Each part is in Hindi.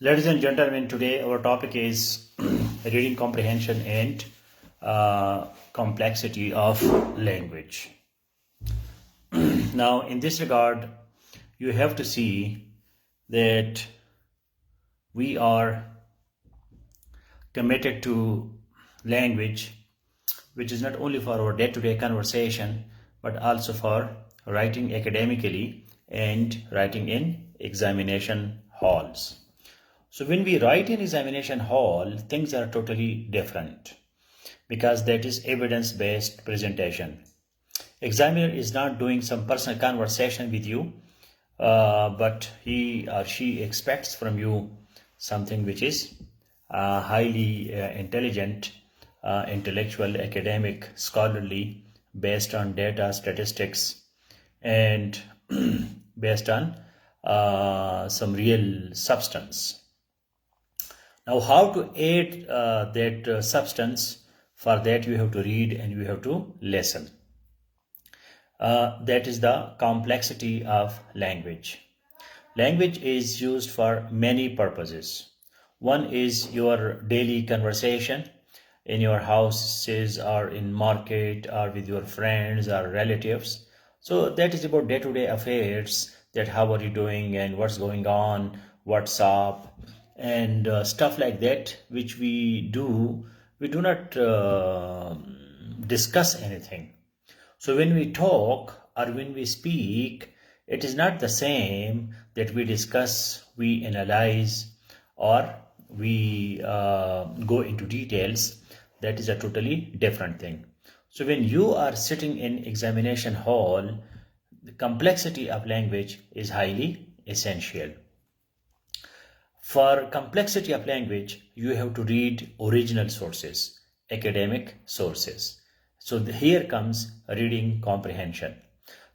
Ladies and gentlemen, today our topic is reading comprehension and complexity of language. Now, in this regard, you have to see that we are committed to language, which is not only for our day to day conversation, but also for writing academically and writing in examination halls. So when we write in examination hall, things are totally different because that is evidence-based presentation. Examiner is not doing some personal conversation with you, but he or she expects from you something which is highly intelligent, intellectual, academic, scholarly, based on data, statistics, and based on some real substance. Now, how to add that substance? For that, you have to read and you have to listen. That is the complexity of language. Language is used for many purposes. One is your daily conversation in your houses or in market or with your friends or relatives. So that is about day-to-day affairs, that how are you doing and what's going on, what's up, and stuff like that, which we do not discuss anything. So when we talk or when we speak, it is not the same that we discuss, we analyze, or we go into details. That is a totally different thing. So when you are sitting in examination hall, the complexity of language is highly essential. For complexity of language, you have to read original sources, academic sources. So here comes reading comprehension.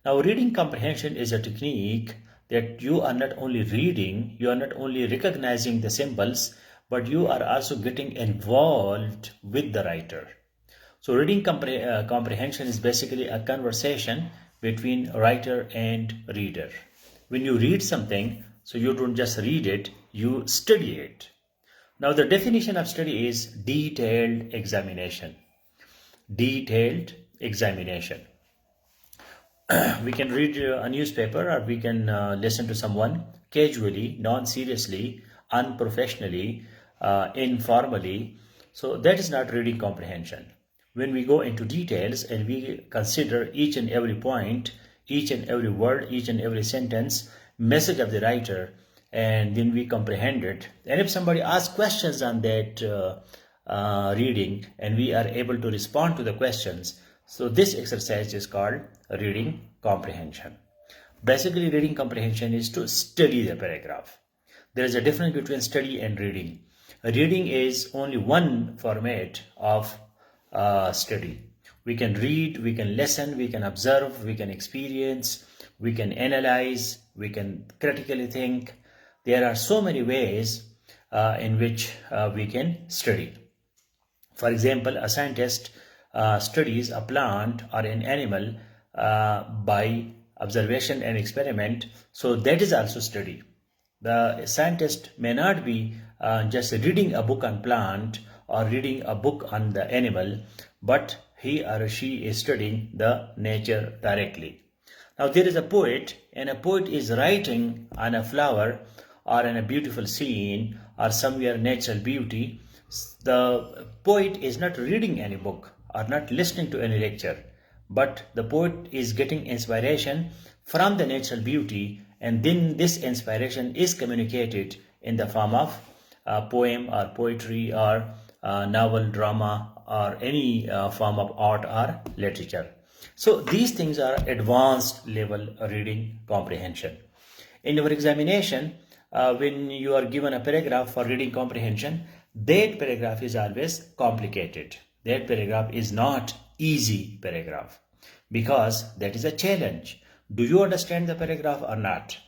Now, reading comprehension is a technique that you are not only reading, you are not only recognizing the symbols, but you are also getting involved with the writer. So reading comprehension is basically a conversation between writer and reader. When you read something, so you don't just read it, you study it. Now the definition of study is detailed examination. Detailed examination. We can read a newspaper or we can listen to someone casually, non-seriously, unprofessionally, informally. So that is not reading comprehension. When we go into details and we consider each and every point, each and every word, each and every sentence, message of the writer, and then we comprehend it. And if somebody asks questions on that reading and we are able to respond to the questions, so this exercise is called reading comprehension. Basically, reading comprehension is to study the paragraph. There is a difference between study and reading. Reading is only one format of study. We can read, we can listen, we can observe, we can experience, we can analyze, we can critically think. There are so many ways in which we can study. For example, a scientist studies a plant or an animal by observation and experiment. So that is also study. The scientist may not be just reading a book on plant or reading a book on the animal, but he or she is studying the nature directly. Now there is a poet, and a poet is writing on a flower or on a beautiful scene or somewhere natural beauty. The poet is not reading any book or not listening to any lecture, but the poet is getting inspiration from the natural beauty, and then this inspiration is communicated in the form of poem or poetry or novel, drama, or any form of art or literature. So these things are advanced level reading comprehension. In your examination, when you are given a paragraph for reading comprehension, that paragraph is always complicated. That paragraph is not easy paragraph, because that is a challenge. Do you understand the paragraph or not?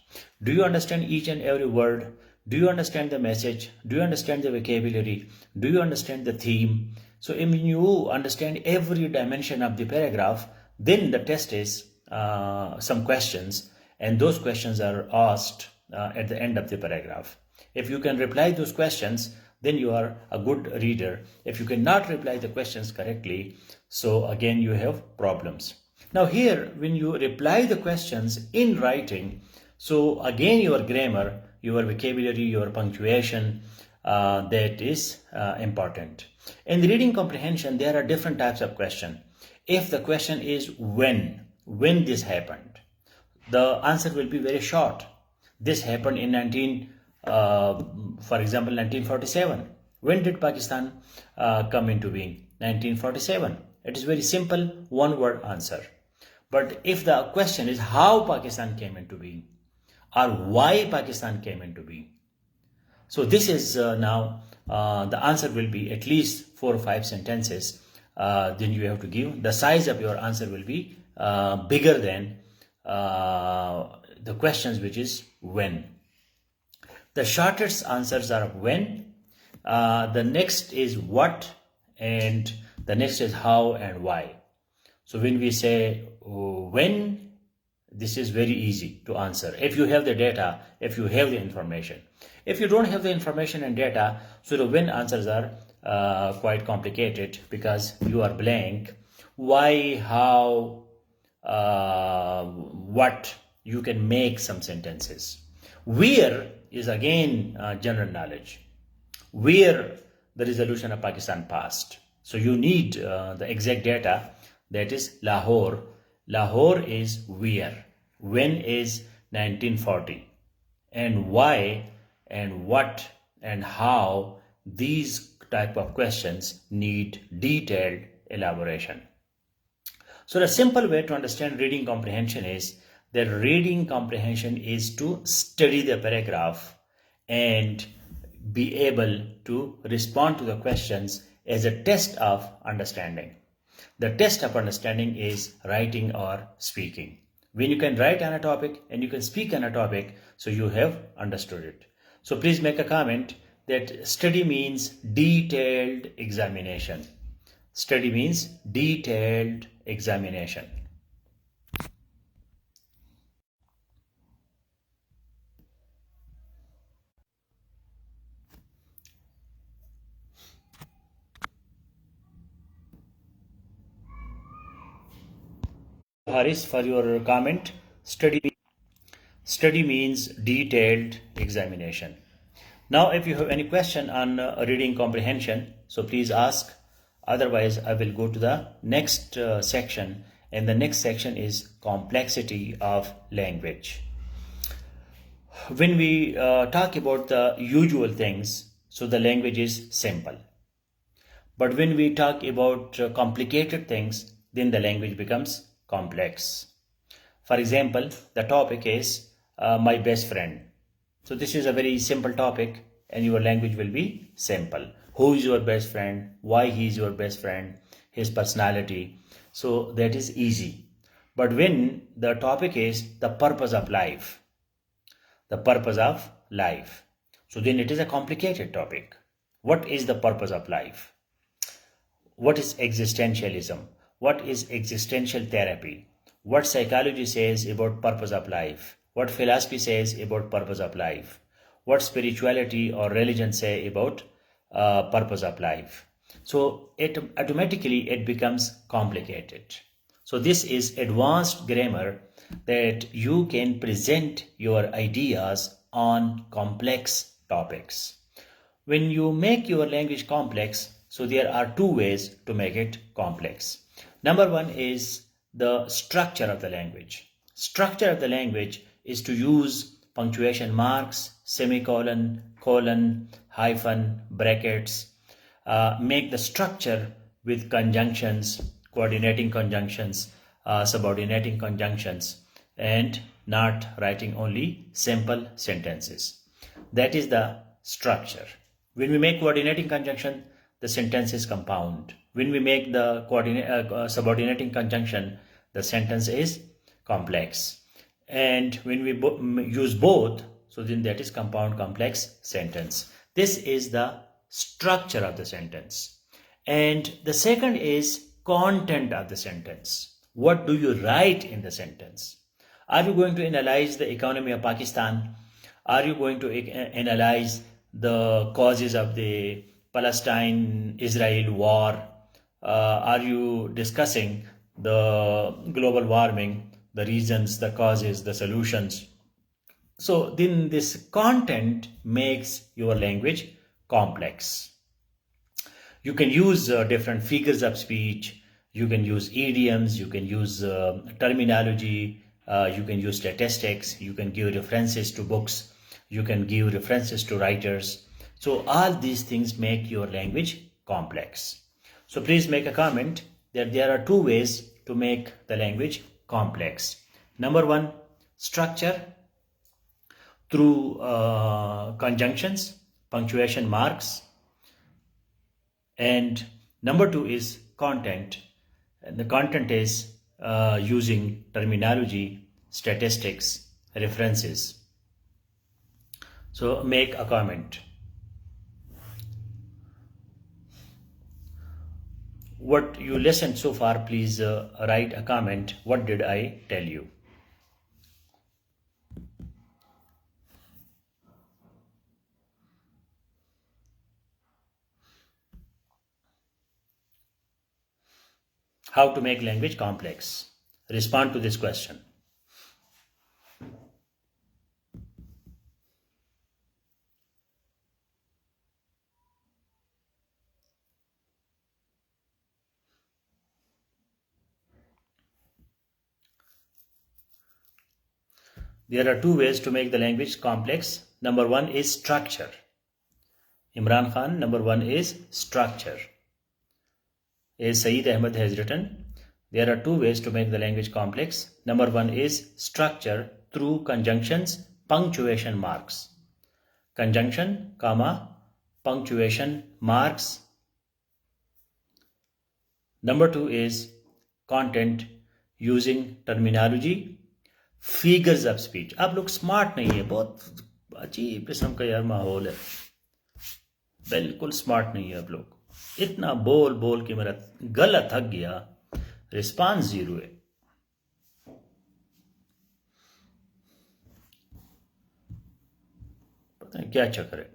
Do you understand each and every word? Do you understand the message? Do you understand the vocabulary? Do you understand the theme? So when you understand every dimension of the paragraph, then the test is some questions, and those questions are asked at the end of the paragraph. If you can reply those questions, then you are a good reader. If you cannot reply the questions correctly, so again you have problems. Now here, when you reply the questions in writing, so again your grammar, your vocabulary, your punctuation, that is important. In the reading comprehension, there are different types of question. If the question is when this happened, the answer will be very short. This happened in for example, 1947. When did Pakistan come into being? 1947. It is very simple, one word answer. But if the question is how Pakistan came into being, or why Pakistan came into being, so this is now the answer will be at least 4 or 5 sentences. Then you have to give. The size of your answer will be bigger than the questions, which is when. The shortest answers are when. The next is what, and the next is how and why. So when we say when, this is very easy to answer. If you have the data, if you have the information. If you don't have the information and data, so the when answers are quite complicated because you are blank. Why, how, what, you can make some sentences. Where is again general knowledge. Where the resolution of Pakistan passed. So you need the exact data, that is Lahore. Lahore is where. When is 1940. And why and what and how, these type of questions need detailed elaboration. So the simple way to understand reading comprehension is that reading comprehension is to study the paragraph and be able to respond to the questions as a test of understanding. The test of understanding is writing or speaking. When you can write on a topic and you can speak on a topic, so you have understood it. So please make a comment that study means detailed examination. Study means detailed examination. Haris, for your comment. Study means detailed examination. Now, if you have any question on reading comprehension, so please ask. Otherwise, I will go to the next section, and the next section is complexity of language. When we talk about the usual things, so the language is simple. But when we talk about complicated things, then the language becomes complex. For example, the topic is my best friend. So this is a very simple topic and your language will be simple. Who is your best friend? Why he is your best friend? His personality. So that is easy. But when the topic is the purpose of life, so then it is a complicated topic. What is the purpose of life? What is existentialism? What is existential therapy? What psychology says about purpose of life? What philosophy says about purpose of life? What spirituality or religion say about purpose of life? So automatically it becomes complicated. So this is advanced grammar that you can present your ideas on complex topics. When you make your language complex, so there are two ways to make it complex. Number one is the structure of the language. Structure of the language is to use punctuation marks, semicolon, colon, hyphen, brackets. Make the structure with conjunctions, coordinating conjunctions, subordinating conjunctions, and not writing only simple sentences. That is the structure. When we make coordinating conjunction, the sentence is compound. When we make the subordinating conjunction, the sentence is complex. And when we use both, so then that is compound complex sentence. This is the structure of the sentence. And the second is content of the sentence. What do you write in the sentence? Are you going to analyze the economy of Pakistan? Are you going to analyze the causes of the Palestine-Israel war? Are you discussing the global warming, the reasons, the causes, the solutions? So then this content makes your language complex. You can use different figures of speech, you can use idioms, you can use terminology, you can use statistics, you can give references to books, you can give references to writers. So all these things make your language complex. So please make a comment that there are two ways to make the language complex. Number one, structure through conjunctions, punctuation marks. And number two is content. And the content is using terminology, statistics, references. So make a comment. What you listened so far, please write a comment. What did I tell you? How to make language complex? Respond to this question. There are two ways to make the language complex. Number one is structure. Imran Khan, number one is structure. As Saeed Ahmed has written, there are two ways to make the language complex. Number one is structure through conjunctions, punctuation marks. Conjunction, comma, punctuation marks. Number two is content using terminology, figures of speech. आप लोग स्मार्ट नहीं है, बहुत अजीब किस्म का यार माहौल है, बिल्कुल स्मार्ट नहीं है आप लोग. इतना बोल बोल के मेरा गला थक गया, रिस्पांस जीरो है. पता नहीं क्या चक्कर है.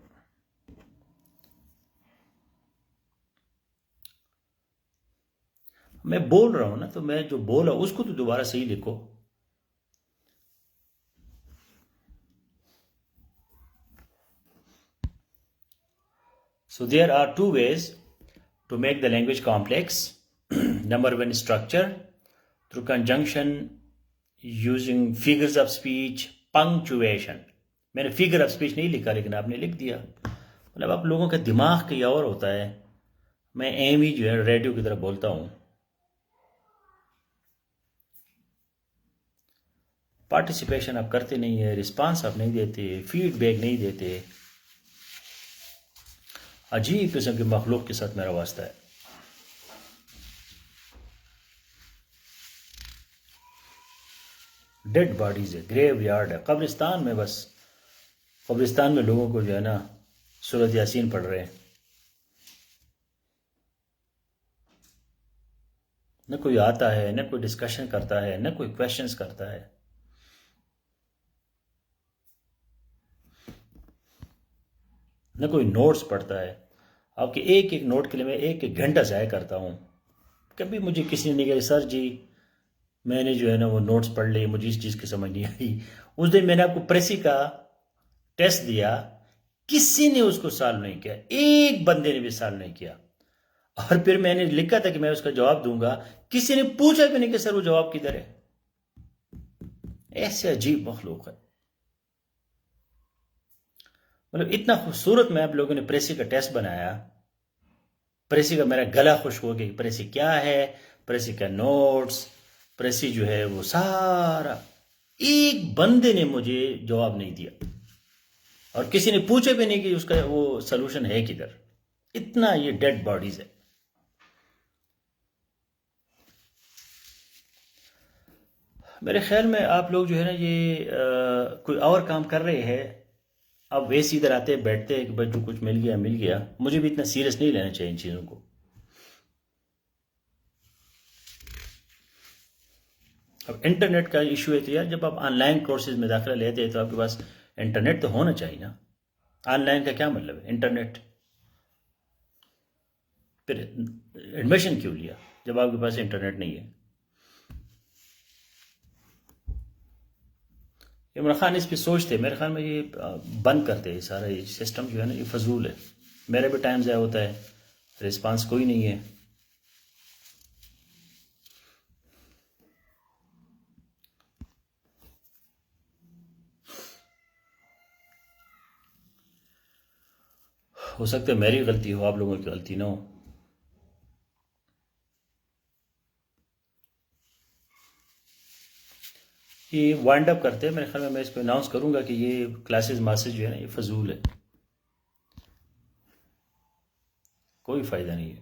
मैं बोल रहा हूं ना, तो मैं जो बोला उसको तो दोबारा सही लिखो. So there are two ways to make the language complex. Number one is structure through conjunction using figures of speech, punctuation. मैंने फिगर ऑफ स्पीच नहीं लिखा, लेकिन आपने लिख दिया. मतलब आप लोगों का दिमाग कहीं और होता है. मैं एम ही जो है रेडियो की तरफ बोलता हूं. पार्टिसिपेशन आप करते नहीं है, रिस्पांस आप नहीं देते, फीडबैक नहीं देते. अजीब किस्म के मखलूक के साथ मेरा वास्ता है. डेड बॉडीज है, ग्रेव यार्ड है, कब्रिस्तान में. बस कब्रिस्तान में लोगों को जो है ना सूरत यासीन पढ़ रहे हैं. न कोई आता है, न कोई डिस्कशन करता है, न कोई क्वेश्चंस करता है. न कोई नोट्स पढ़ता है. आपके एक एक नोट के लिए मैं एक एक घंटा ज़ाया करता हूँ. कभी मुझे किसी ने नहीं कहा सर जी मैंने जो है ना वो नोट्स पढ़ लिए, मुझे इस चीज़ की समझ नहीं आई. उस दिन मैंने आपको प्रेसी का टेस्ट दिया, किसी ने उसको सॉल्व नहीं किया, एक बंदे ने भी सॉल्व नहीं किया. और फिर मैंने लिखा था कि मैं उसका जवाब दूंगा, किसी ने पूछा भी नहीं कि सर वो जवाब किधर है. ऐसे अजीब मखलूक है. मतलब इतना खूबसूरत में आप लोगों ने प्रेसी का टेस्ट बनाया. प्रेसी का मेरा गला खुश हो गया. प्रेसी क्या है, प्रेसी का नोट्स, प्रेसी जो है वो सारा. एक बंदे ने मुझे जवाब नहीं दिया और किसी ने पूछे भी नहीं कि उसका वो सलूशन है किधर. इतना ये डेड बॉडीज है. मेरे ख्याल में आप लोग जो है ना ये कोई और काम कर रहे हैं. अब वैसे इधर आते बैठते हैं कि भाई जो कुछ मिल गया मिल गया. मुझे भी इतना सीरियस नहीं लेना चाहिए इन चीज़ों को. अब इंटरनेट का इशू है तो यार जब आप ऑनलाइन कोर्सेज में दाखिला लेते हैं तो आपके पास इंटरनेट तो होना चाहिए ना। ऑनलाइन का क्या मतलब है? इंटरनेट। फिर एडमिशन क्यों लिया जब आपके पास इंटरनेट नहीं है? इमरान खान इस पर सोचते, मेरे ख्याल में ये बंद करते, सारा ये सिस्टम जो है ना ये फजूल है। मेरा भी टाइम ज़ाया होता है, रिस्पांस कोई नहीं है। हो सकता है मेरी गलती हो, आप लोगों की गलती ना हो। ये वाइंड अप करते हैं, मेरे ख्याल में मैं इसको अनाउंस करूंगा कि ये क्लासेस मासेज जो है ना ये फजूल है, कोई फ़ायदा नहीं है।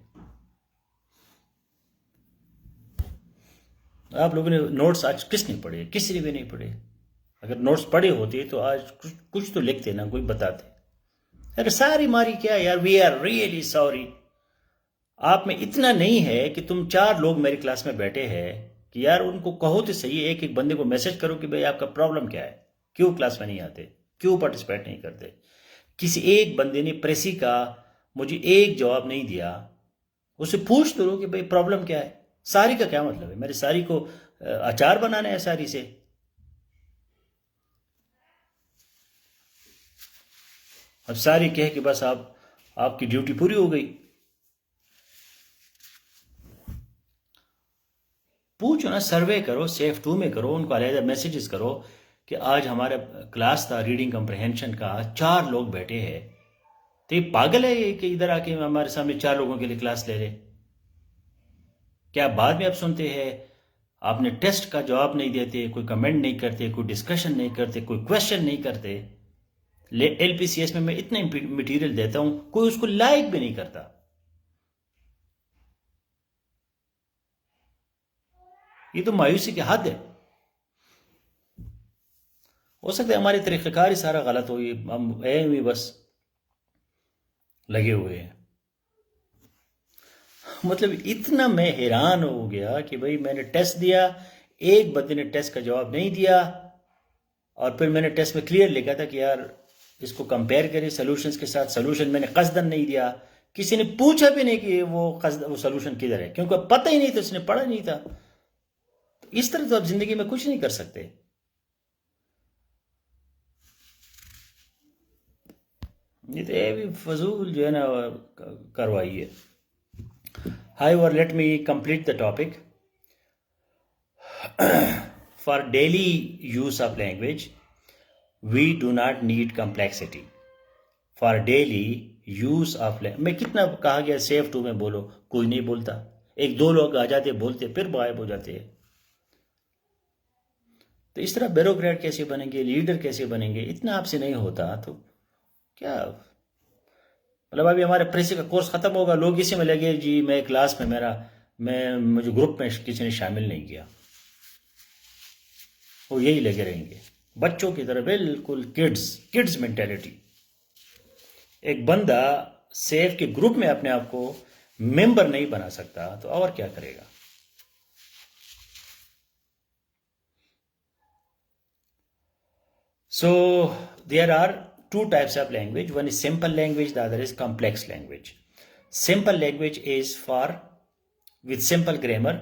आप लोगों ने नोट्स आज किसने पढ़े? किसी ने भी नहीं पढ़े। अगर नोट्स पढ़े होते तो आज कुछ तो लिखते ना, कोई बताते। अरे सारी मारी क्या यार, वी आर रियली सॉरी। आप में इतना नहीं है कि तुम 4 लोग मेरी क्लास में बैठे हैं कि यार उनको कहो तो सही, एक एक बंदे को मैसेज करो कि भाई आपका प्रॉब्लम क्या है, क्यों क्लास में नहीं आते, क्यों पार्टिसिपेट नहीं करते। किसी एक बंदे ने प्रेसी का मुझे एक जवाब नहीं दिया, उससे पूछ तो लो कि भाई प्रॉब्लम क्या है। सारी का क्या मतलब है? मेरे सारी को अचार बनाना है सारी से? अब सारी कहे कि बस आपकी ड्यूटी पूरी हो गई। पूछो ना, सर्वे करो, सेफ 2 में करो, उनको अलहदा मैसेजेस करो कि आज हमारा क्लास था रीडिंग कंप्रहेंशन का, 4 लोग बैठे हैं। तो ये पागल है ये कि इधर आके हमारे सामने 4 लोगों के लिए क्लास ले ले? क्या बाद में आप सुनते हैं आपने टेस्ट का जवाब नहीं देते, कोई कमेंट नहीं करते, कोई डिस्कशन नहीं करते, कोई क्वेश्चन नहीं करते। LPCS में मैं इतना मटेरियल देता हूं, कोई उसको लाइक भी नहीं करता। ये तो मायूसी की हद है। हो सकता है हमारे तरीक़ेकार ही सारा गलत हो, ये हम एम ही बस लगे हुए हैं। मतलब इतना मैं हैरान हो गया कि भाई मैंने टेस्ट दिया, एक बंदे ने टेस्ट का जवाब नहीं दिया, और फिर मैंने टेस्ट में क्लियर लिखा था कि यार इसको कंपेयर करें सोल्यूशंस के साथ। सोल्यूशन मैंने कसदन नहीं दिया, किसी ने पूछा भी नहीं कि वो सोल्यूशन किधर है, क्योंकि पता ही नहीं था, उसने पढ़ा नहीं था। तो इस तरह तो आप जिंदगी में कुछ नहीं कर सकते। ये तो ये भी फजूल जो है ना करवाई है। However, let me complete the topic. For daily use of language, we do not need complexity. For daily use of language, मैं कितना कहा गया सेफ 2 में बोलो, कोई नहीं बोलता। 1-2 लोग आ जाते बोलते, फिर गायब हो जाते हैं। तो इस तरह ब्यूरोक्रेट कैसे बनेंगे, लीडर कैसे बनेंगे? इतना आपसे नहीं होता तो क्या मतलब। अभी हमारे प्रेसी का कोर्स खत्म होगा, लोग इसी में लगे जी मैं क्लास में मुझे ग्रुप में किसी ने शामिल नहीं किया, वो यही लगे रहेंगे बच्चों की तरह, बिल्कुल किड्स मेंटेलिटी। एक बंदा सेफ के ग्रुप में अपने आप को मेंबर नहीं बना सकता तो और क्या करेगा? So there are 2 types of language. One is simple language, the other is complex language. Simple language is for with simple grammar,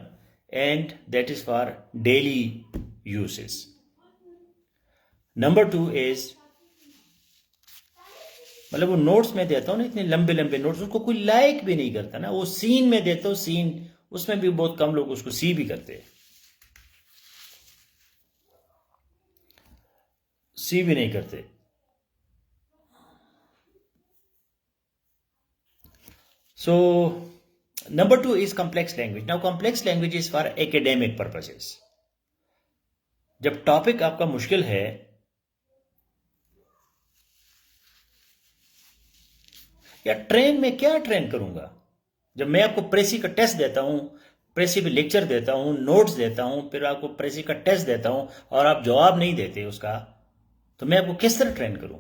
and that is for daily uses. Number 2 is, मतलब वो नोट्स में देता हूँ ना, इतने लंबे लंबे नोट्स, उसको कोई लाइक भी नहीं करता ना। वो सीन में देता हूँ, सीन, उसमें भी बहुत कम लोग उसको सी भी करते हैं, सी भी नहीं करते। So number 2 is complex language. Now complex language is for academic purposes. जब टॉपिक आपका मुश्किल है, या ट्रेन में क्या ट्रेन करूंगा? जब मैं आपको प्रेसी का टेस्ट देता हूं, प्रेसी पे लेक्चर देता हूं, नोट्स देता हूं, फिर आपको प्रेसी का टेस्ट देता हूं और आप जवाब नहीं देते उसका, तो मैं आपको किस तरह ट्रेन करूं?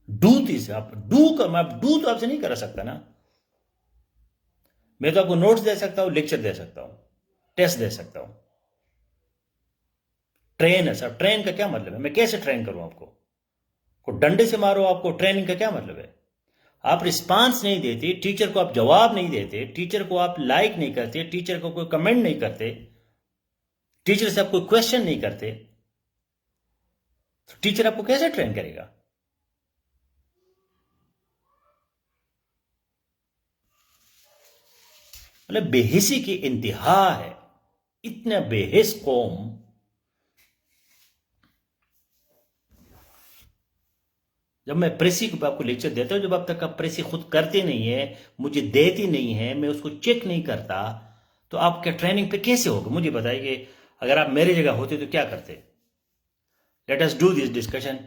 डू तो आपसे नहीं कर सकता ना। मैं तो आपको नोट्स दे सकता हूं, लेक्चर दे सकता हूं, टेस्ट दे सकता हूं। ट्रेन है सर, ट्रेन का क्या मतलब है? मैं कैसे ट्रेन करूं आपको? को डंडे से मारो आपको, ट्रेनिंग का क्या मतलब है? आप रिस्पांस नहीं देते, टीचर को आप जवाब नहीं देते, टीचर को आप लाइक नहीं करते, टीचर को कोई कमेंट नहीं करते, टीचर से आप कोई क्वेश्चन नहीं करते, तो टीचर आपको कैसे ट्रेन करेगा? मतलब बेहिसी की इंतहा है, इतना बेहिस कौम। जब मैं प्रेसी को आपको लेक्चर देता हूं, जब अब तक आप प्रेसी खुद करते नहीं है, मुझे देती नहीं है, मैं उसको चेक नहीं करता, तो आप क्या ट्रेनिंग पे कैसे होगा? मुझे बताइए, अगर आप मेरी जगह होते तो क्या करते? Let us do this discussion.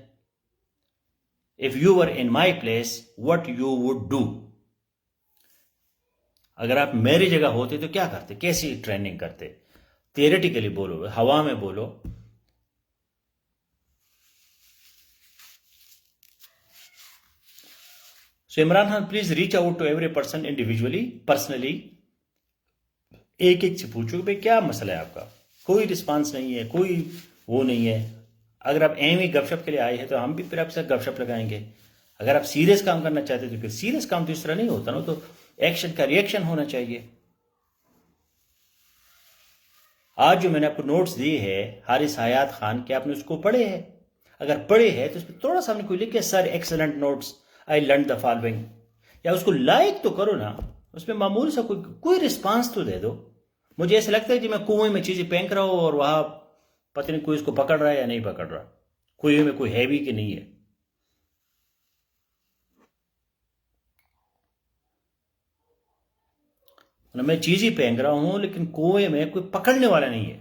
If you were in my place, what you would do? अगर आप मेरी जगह होते तो क्या करते? कैसी ट्रेनिंग करते? थियरेटिकली बोलो, हवा में बोलो। So Imran Khan, please reach out to every person individually, personally. एक एक से पूछो कि भाई क्या मसला है आपका। कोई रिस्पांस नहीं है, कोई वो नहीं है। अगर आप एम ही गपशप के लिए आए हैं तो हम भी फिर आपसे गपशप लगाएंगे। अगर आप सीरियस काम करना चाहते तो फिर सीरियस काम तो इस तरह नहीं होता ना, तो एक्शन का रिएक्शन होना चाहिए। आज जो मैंने आपको नोट्स दिए हैं हारिस हयात खान के, आपने उसको पढ़े हैं? अगर पढ़े हैं तो उसमें थोड़ा सा हमने कोई लिखे, sir excellent notes, I learn the following, या उसको लाइक तो करो ना, उसमें मामूल सा कोई रिस्पांस तो दे दो। मुझे ऐसा लगता है कि मैं कुएं में चीजें फेंक रहा हूं और वहां पता नहीं कोई इसको पकड़ रहा है या नहीं पकड़ रहा, कुएं में कोई है भी कि नहीं है। मैं चीज ही फेंक रहा हूं लेकिन कुएं में कोई पकड़ने वाला नहीं है।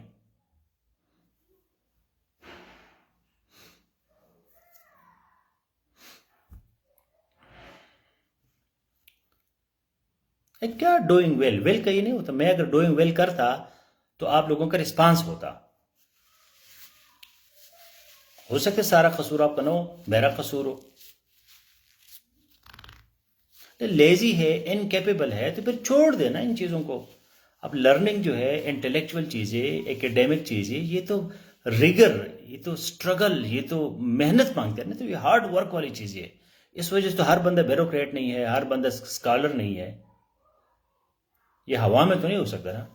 क्या डूइंग वेल? वेल कहीं नहीं होता। मैं अगर डूइंग वेल करता तो आप लोगों का रिस्पांस होता। हो सकता है सारा कसूर आपका ना हो, मेरा कसूर हो। लेजी है, इनकेपेबल है, तो फिर छोड़ देना इन चीज़ों को। अब लर्निंग जो है, इंटेलेक्चुअल चीज़ें, एकेडमिक चीज़ें, ये तो रिगर, ये तो स्ट्रगल, ये तो मेहनत मांगते हैं ना, तो ये हार्ड वर्क वाली चीज़ें है। इस वजह से तो हर बंदा ब्यूरोक्रेट नहीं है, हर बंदा स्कॉलर नहीं है। ये हवा में तो नहीं हो सकता ना।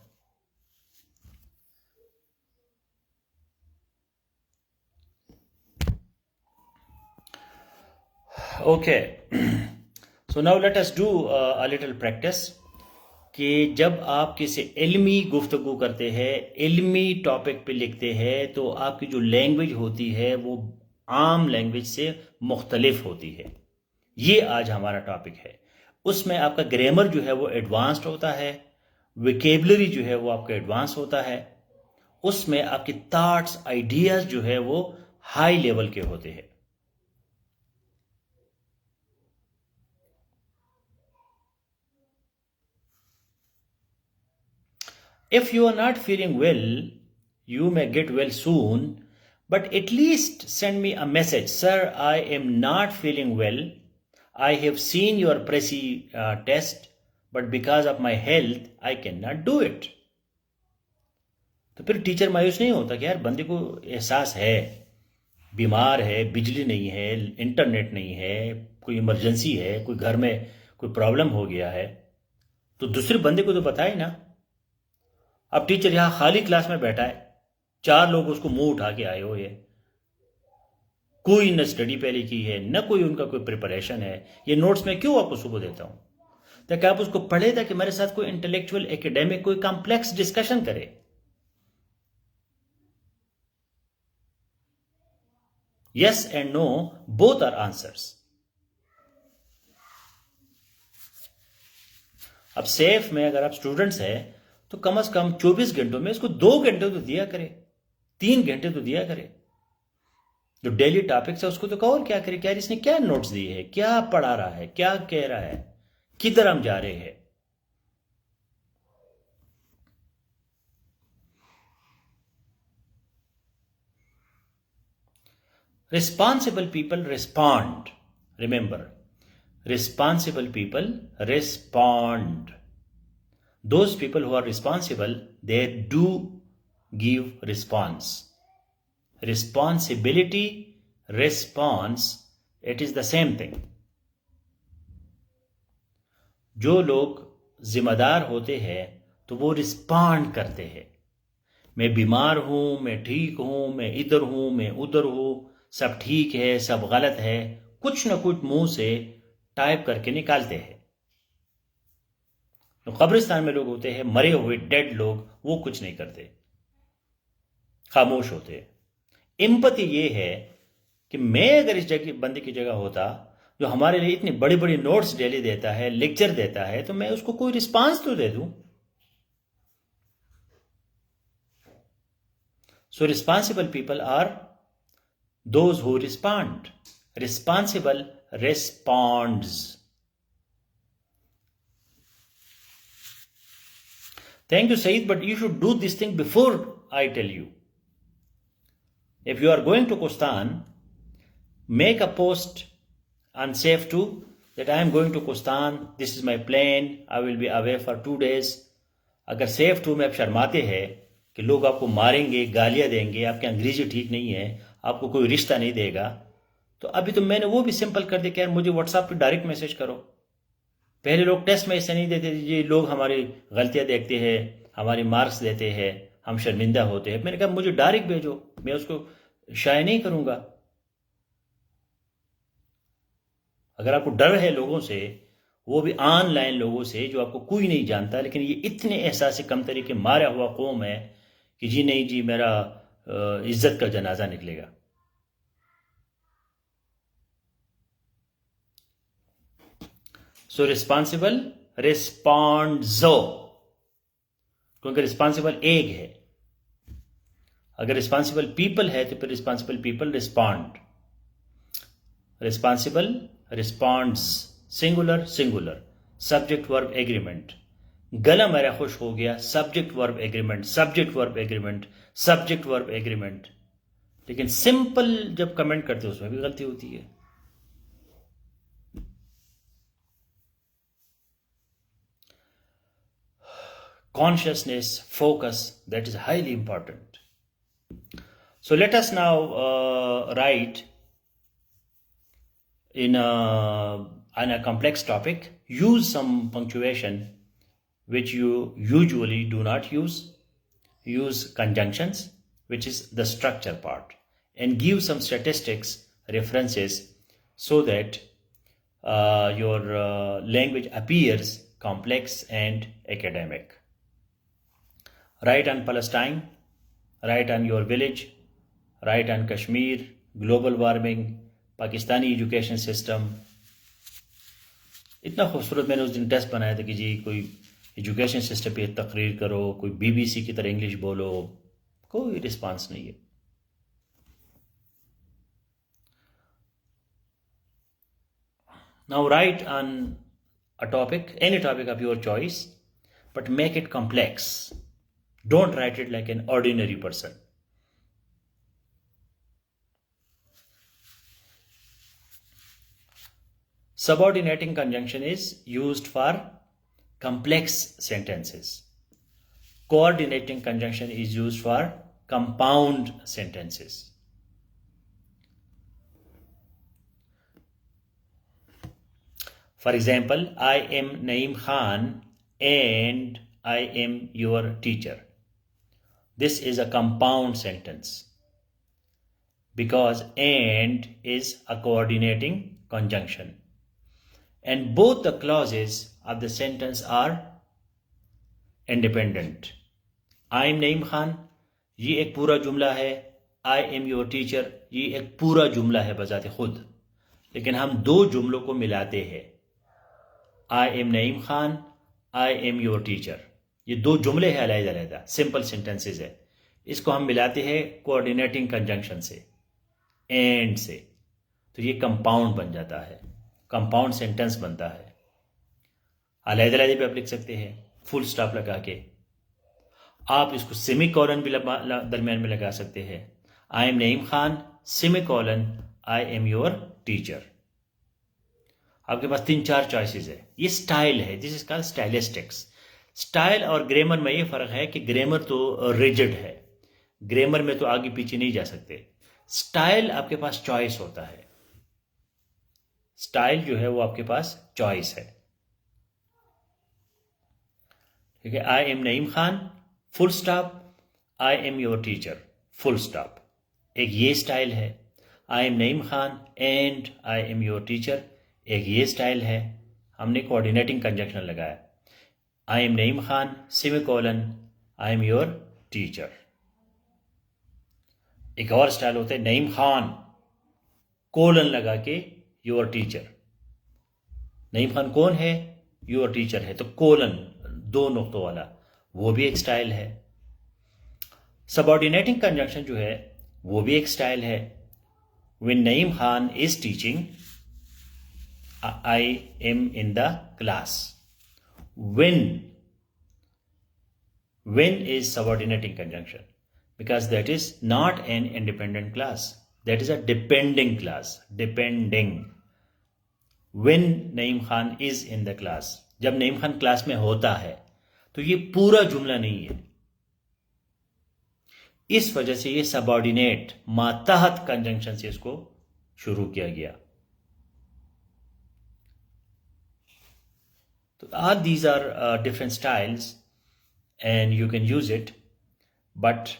Okay, so now let us do a little practice. कि जब आप किसी इल्मी गुफ्तगू करते हैं, इल्मी टॉपिक पे लिखते हैं, तो आपकी जो लैंग्वेज होती है वो आम लैंग्वेज से मुख्तलिफ होती है। ये आज हमारा टॉपिक है। उसमें आपका ग्रामर जो है वो एडवांस्ड होता है, विकेबलरी जो है वो आपका एडवांस होता है, उसमें आपके थॉट्स, आइडियाज जो है वो हाई लेवल के होते हैं। If you are not feeling well, you may get well soon, but at least send me a message. Sir, I am not feeling well. I have seen your Prezi test, but because of my health, I cannot do it. तो फिर टीचर मायूस नहीं होता कि यार बंदे को एहसास है, बीमार है, बिजली नहीं है, इंटरनेट नहीं है, कोई इमरजेंसी है, कोई घर में कोई प्रॉब्लम हो गया है, तो दूसरे बंदे को तो बताए ना। अब टीचर यहां खाली क्लास में बैठा है, 4 लोग उसको मुंह उठा के आए हुए हैं, कोई न स्टडी पहले की है, न कोई उनका कोई प्रिपरेशन है। ये नोट्स मैं क्यों आपको सुबह देता हूं? ताकि आप उसको पढ़े, ताकि मेरे साथ कोई इंटेलेक्चुअल, एकेडमिक, कोई कॉम्प्लेक्स डिस्कशन करे। Yes and no both are answers. अब सेफ में अगर आप स्टूडेंट्स हैं तो कम से कम 24 घंटों में इसको 2 घंटे तो दिया करे, 3 घंटे तो दिया करे। जो डेली टॉपिक्स है उसको तो कवर क्या करे, क्या इसने क्या नोट्स दिए है, क्या पढ़ा रहा है, क्या कह रहा है, किधर हम जा रहे हैं। Responsible people respond. Remember, responsible people respond. Those people who are responsible, they do give response. responsibility, response, it is the same thing. जो लोग जिम्मेदार होते हैं तो वो रिस्पॉन्ड करते हैं. मैं बीमार हूं, मैं ठीक हूं, मैं इधर हूं, मैं उधर हूं, सब ठीक है, सब गलत है, कुछ ना कुछ मुंह से टाइप करके निकालते हैं. तो कब्रिस्तान में लोग होते हैं, मरे हुए डेड लोग, वो कुछ नहीं करते, खामोश होते हैं. एम्पैथी ये है कि मैं अगर इस जगह बंदे की जगह होता जो हमारे लिए इतनी बड़ी बड़ी नोट्स डेली देता है, लेक्चर देता है, तो मैं उसको कोई रिस्पांस तो दे दूं. So responsible people are those who respond. Responsible responds. Thank you, Saeed, but you should do this thing before I tell you. If you are going to Kustan, make a post on Safe2 that I am going to Kustan, this is my plan, I will be away for 2 days. अगर Safe2 में आप शर्माते हैं कि लोग आपको मारेंगे, गालियां देंगे, आपकी अंग्रेजी ठीक नहीं है, आपको कोई रिश्ता नहीं देगा, तो अभी तो मैंने वो भी सिंपल कर दिया कि यार मुझे व्हाट्सएप पे डायरेक्ट मैसेज करो. पहले लोग टेस्ट में ऐसे नहीं देते थे, ये लोग हमारी गलतियां देखते हैं, हमारे मार्क्स देते हैं, हम शर्मिंदा होते हैं. मैंने कहा मुझे डायरेक्ट भेजो, मैं उसको शाये नहीं करूंगा. अगर आपको डर है लोगों से, वो भी ऑनलाइन लोगों से जो आपको कोई नहीं जानता, लेकिन ये इतने एहसास कमतरी के मारा हुआ कौम है कि जी नहीं जी मेरा इज्जत का जनाजा निकलेगा. सो रिस्पॉन्सिबल रिस्पॉन्ड्सो, क्योंकि रिस्पॉन्सिबल एक है. अगर रिस्पॉन्सिबल पीपल है तो फिर responsible people respond. Responsible responds, singular singular, subject verb agreement. गला मेरा खुश हो गया, subject verb agreement, subject verb agreement, subject verb agreement. लेकिन सिंपल जब कमेंट करते हो उसमें भी गलती होती है. Consciousness, focus, that is highly important. So let us now write on a complex topic. Use some punctuation which you usually do not use. Use conjunctions, which is the structure part, and give some statistics, references, so that your language appears complex and academic. Write on Palestine, write on your village, write on Kashmir, global warming, Pakistani education system. इतना खूबसूरत मैंने उस दिन टेस्ट बनाया था कि जी कोई एजुकेशन सिस्टम पे तकरीर करो, कोई बीबीसी की तरह इंग्लिश बोलो, कोई रिस्पांस नहीं है. Now write on a topic, any topic of your choice, but make it complex. Don't write it like an ordinary person. Subordinating conjunction is used for complex sentences. Coordinating conjunction is used for compound sentences. For example, I am Naeem Khan and I am your teacher. This is a compound sentence because and is a coordinating conjunction, and both the clauses of the sentence are independent. I am Naeem Khan, ये एक पूरा जुमला है. I am your teacher, ये एक पूरा जुमला है बजाते खुद, लेकिन हम दो जुमलों को मिलाते हैं. I am Naeem Khan, I am your teacher, ये दो जुमले हैं अलग अलग, सिंपल सेंटेंसेस है. इसको हम मिलाते हैं कोऑर्डिनेटिंग कंजंक्शन से, एंड से, तो ये कंपाउंड बन जाता है, कंपाउंड सेंटेंस बनता है. अलग अलग पे आप लिख सकते हैं फुल स्टॉप लगा के. आप इसको सेमी कॉलन भी दरमियान में लगा सकते हैं. I am Naeem Khan, semi colon, I am your teacher. आपके पास 3-4 चॉइसेस है. ये स्टाइल है, this is called stylistics. Style और ग्रामर में ये फर्क है कि ग्रामर तो रिजिड है, ग्रामर में तो आगे पीछे नहीं जा सकते। स्टाइल आपके पास चॉइस होता है, स्टाइल जो है वो आपके पास चॉइस है। ठीक है, I am Naeem Khan full stop, I am your teacher full stop, एक ये स्टाइल है। I am Naeem Khan and I am your teacher, एक ये स्टाइल है, हमने कोऑर्डिनेटिंग कंजंक्शन लगाया। I am Naeem Khan semicolon I am your teacher. एक और स्टाइल होता है नईम खान कोलन लगा के योर टीचर। नईम खान कौन है? योर टीचर है, तो कोलन दो नुक्तों वाला, वो भी एक स्टाइल है। सबऑर्डिनेटिंग कंजंक्शन जो है वो भी एक स्टाइल है। When Naeem Khan is teaching I am in the class. When is subordinating conjunction because that is not an independent class, that is a depending class. Depending. When Naeem Khan is in the class, जब नईम खान क्लास में होता है, तो ये पूरा जुमला नहीं है, इस वजह से ये सबऑर्डिनेट मातहत कंजंक्शन से इसको शुरू किया गया। तो all these are different styles and you can use it, but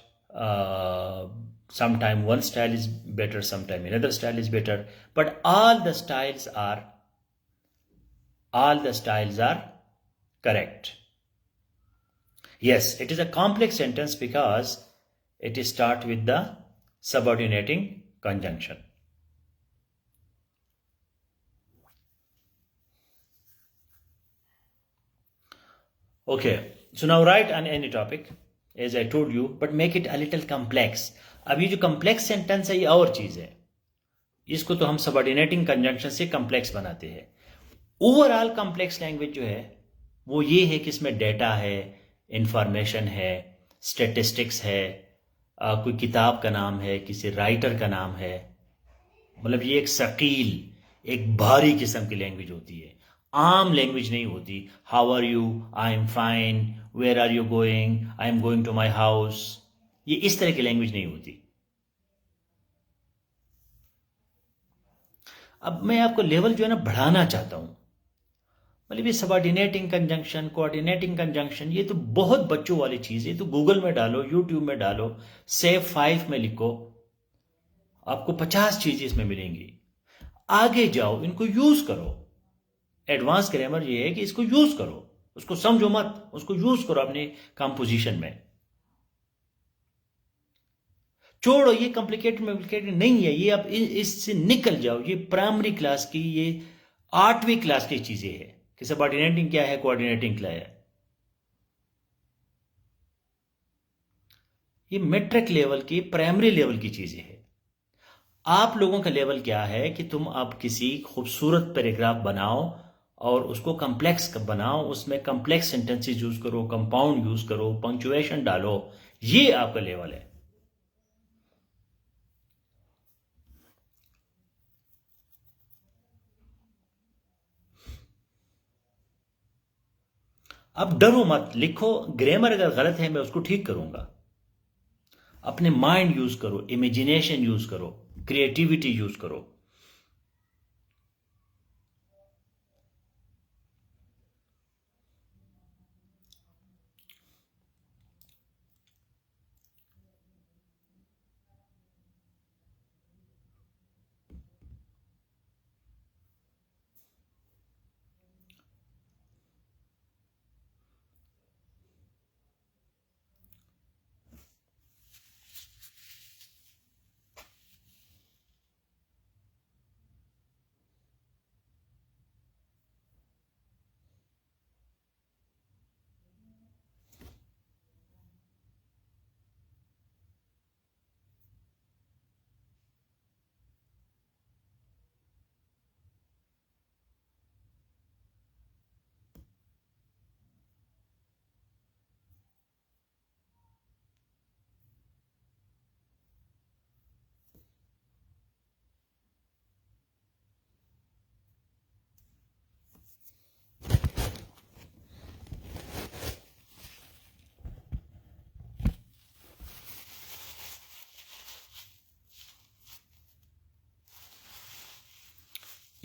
sometime one style is better, sometime another style is better, but all the styles are correct. Yes, it is a complex sentence because it starts with the subordinating conjunction. Okay, so now write on any topic as I told you, but make it a little complex. अब ये जो complex sentence है ये और चीज़ है, इसको तो हम subordinating conjunction से complex बनाते हैं। ओवरऑल complex language जो है वो ये है कि इसमें डेटा है, इंफॉर्मेशन है, स्टेटिस्टिक्स है, कोई किताब का नाम है, किसी राइटर का नाम है, मतलब ये एक सकील, एक भारी किस्म की लैंग्वेज होती है, आम लैंग्वेज नहीं होती। How are you, I am fine, where are you going, I am going to my house, ये इस तरह की लैंग्वेज नहीं होती। अब मैं आपको लेवल जो है ना बढ़ाना चाहता हूं, मतलब ये सबऑर्डिनेटिंग कंजंक्शन, कोऑर्डिनेटिंग कंजंक्शन, ये तो बहुत बच्चों वाली चीज है। तो गूगल में डालो, यूट्यूब में डालो, सेव 5 में लिखो, आपको 50 चीजें इसमें मिलेंगी। आगे जाओ, इनको यूज करो। एडवांस ग्रामर ये है कि इसको यूज करो, उसको समझो मत, उसको यूज करो अपने कंपोजिशन में। छोड़ो ये कॉम्प्लिकेटेड नहीं है, ये आप इससे निकल जाओ। ये प्राइमरी क्लास की, ये 8वीं क्लास की चीजें हैं कि सबऑर्डिनेटिंग क्या है, कोऑर्डिनेटिंग क्या है। ये मैट्रिक लेवल की, प्राइमरी लेवल की चीजें हैं। आप लोगों का लेवल क्या है कि तुम अब किसी खूबसूरत पैराग्राफ बनाओ और उसको कॉम्प्लेक्स बनाओ, उसमें कॉम्प्लेक्स सेंटेंसेस यूज करो, कंपाउंड यूज करो, पंक्चुएशन डालो, ये आपका लेवल है। अब डरो मत, लिखो। ग्रामर अगर गलत है मैं उसको ठीक करूंगा। अपने माइंड यूज करो, इमेजिनेशन यूज करो, क्रिएटिविटी यूज करो।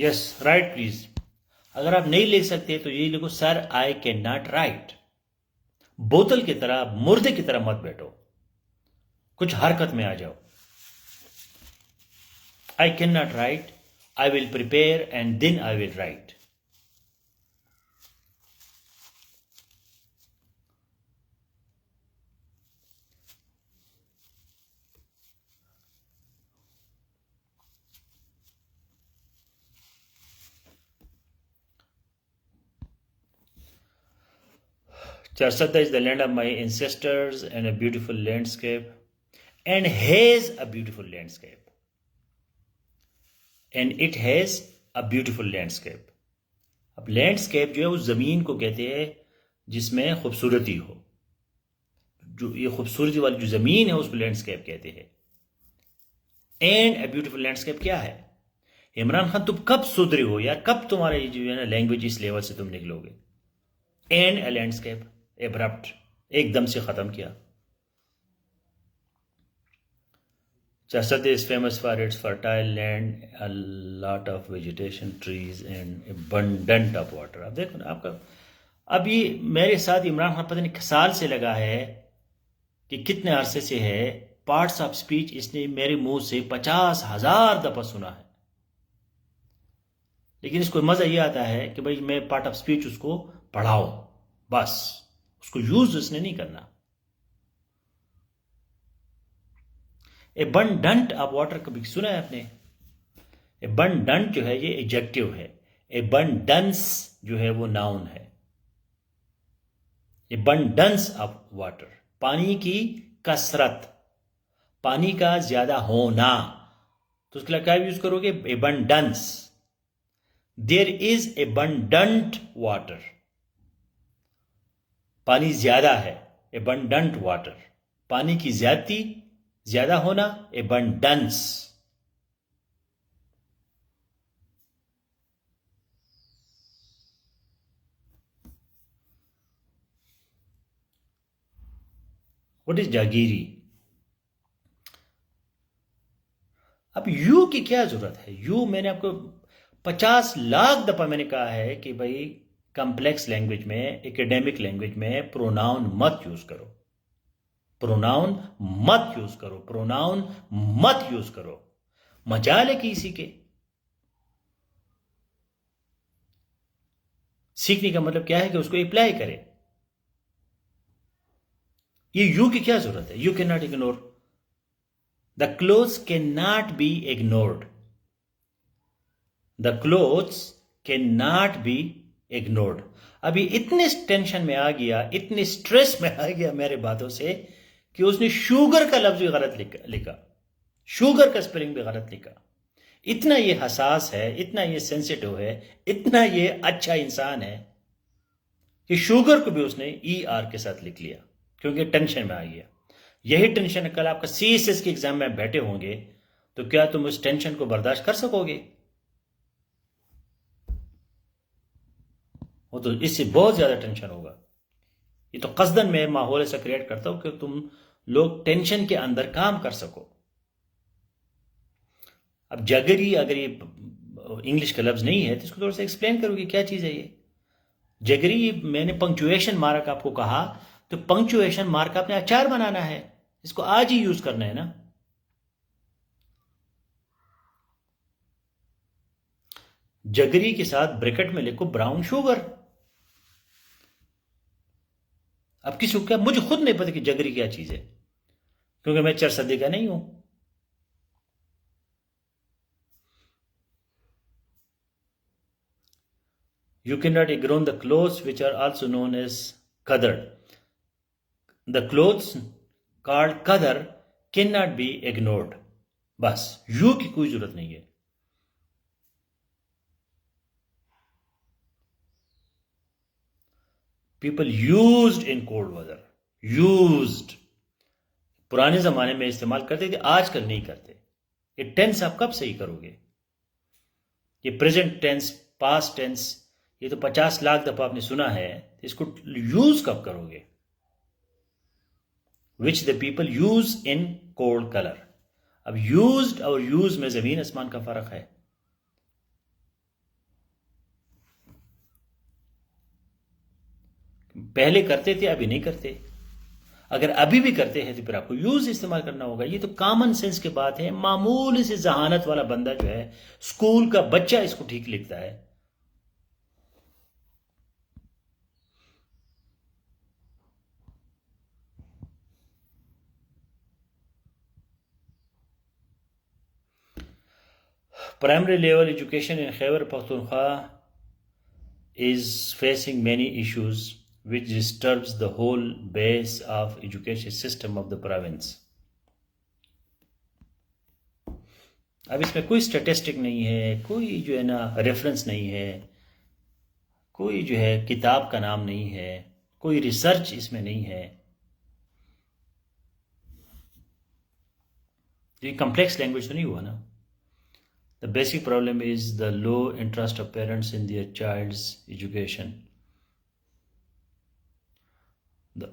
Yes right please. अगर आप नहीं लिख सकते तो ये लिखो, sir I can not right. बोतल की तरह, मुर्दे की तरह मत बैठो, कुछ हरकत में आ जाओ। I can not write, I will prepare and then I will write. Charsadda is the land of my ancestors and a beautiful landscape and has a beautiful landscape. And it has a beautiful landscape. अब लैंडस्केप जो है उस ज़मीन को कहते हैं जिसमें खूबसूरती हो। जो ये खूबसूरती वाली जो ज़मीन है उसको लैंडस्केप कहते हैं। एंड अ ब्यूटीफुल लैंडस्केप क्या है? इमरान खान तुम कब सुधरे हो यार, कब तुम्हारा ये जो है ना लैंग्वेज इस लेवल से तुम निकलोगे? एंड अ लैंडस्केप, एब्रप्ट, एकदम से खत्म किया। Chasade is famous for its fertile land, a lot of vegetation, trees and abundant of water. अब देखो ना आपका, अब ये मेरे साथ इमरान खान पता नहीं साल से लगा है कि कितने अरसे से है, पार्ट्स ऑफ स्पीच इसने मेरे मुंह से 50,000 दफा सुना है, लेकिन इसको मजा ये आता है कि भाई मैं पार्ट ऑफ स्पीच उसको पढ़ाओ, बस उसको यूज उसने नहीं करना। एबंडेंट ऑफ वाटर कभी सुना है आपने? एबंडेंट जो है ये एडजेक्टिव है, एबंडेंस जो है वो नाउन है। एबंडेंस ऑफ वाटर, पानी की कसरत, पानी का ज्यादा होना, तो उसके लिए क्या यूज करोगे? Abundance. There is abundant water, पानी ज्यादा है, एबंडेंट वाटर। पानी की ज्यादती, ज्यादा होना, एबंडेंस। What is जागीरी? अब यू की क्या जरूरत है? यू मैंने आपको 50 लाख दफा मैंने कहा है कि भाई कॉम्प्लेक्स लैंग्वेज में, एकेडमिक लैंग्वेज में प्रोनाउन मत यूज करो, प्रोनाउन मत यूज करो, प्रोनाउन मत यूज करो। मजाल है किसी के सीखने का मतलब क्या है कि उसको अप्लाई करे। ये यू की क्या जरूरत है? You can not ignore, the clothes can not be ignored, the clothes can not be ignored. अभी इतने टेंशन में आ गया, इतने स्ट्रेस में आ गया मेरे बातों से कि उसने शुगर का लफ्ज भी गलत लिखा, शुगर का स्पेलिंग भी गलत लिखा। इतना ये हसास है, इतना ये सेंसिटिव है, इतना ये अच्छा इंसान है कि शुगर को भी उसने ER के साथ लिख लिया क्योंकि टेंशन में आ गया। यही टेंशन कल आपका CSS के एग्जाम में बैठे होंगे तो क्या तुम उस टेंशन को बर्दाश्त कर सकोगे? वो तो इससे बहुत ज्यादा टेंशन होगा। ये तो कसदन में माहौल ऐसा क्रिएट करता हूं कि तुम लोग टेंशन के अंदर काम कर सको। अब जगरी अगर ये इंग्लिश का लफ्ज नहीं है तो इसको थोड़ा सा एक्सप्लेन करोगे क्या चीज है ये जगरी? मैंने पंक्चुएशन मार्क आपको कहा, तो पंक्चुएशन मार्क आपने अचार बनाना है, इसको आज ही यूज करना है ना। जगरी के साथ ब्रैकेट में लिखो ब्राउन शुगर। अब किसी को क्या, मुझे खुद नहीं पता कि जगरी क्या चीज है क्योंकि मैं चरसदी का नहीं हूं। You cannot ignore the clothes which are also known as qadar. The clothes called qadar cannot be ignored. बस यू की कोई जरूरत नहीं है। People used in cold weather, used पुराने जमाने में इस्तेमाल करते थे, आजकल नहीं करते। ये टेंस आप कब सही करोगे? ये प्रेजेंट टेंस, पास्ट टेंस, ये तो 50 लाख दफा आपने सुना है, इसको यूज कब करोगे? Which the people use in cold colour. अब यूज्ड और यूज में जमीन आसमान का फर्क है। पहले करते थे, अभी नहीं करते। अगर अभी भी करते हैं तो फिर आपको यूज इस्तेमाल करना होगा। ये तो कॉमन सेंस की बात है। मामूली से जहानत वाला बंदा जो है, स्कूल का बच्चा इसको ठीक लिखता है। Primary level education in Khyber Pakhtunkhwa is facing many issues which disturbs the whole base of education system of the province. अब इसमें कोई स्टैटिस्टिक नहीं है, कोई जो है ना रेफरेंस नहीं है, कोई जो है किताब का नाम नहीं है, कोई रिसर्च इसमें नहीं है। ये कॉम्प्लेक्स लैंग्वेज तो नहीं हुआ ना। The basic problem is the low interest of parents in their child's education. They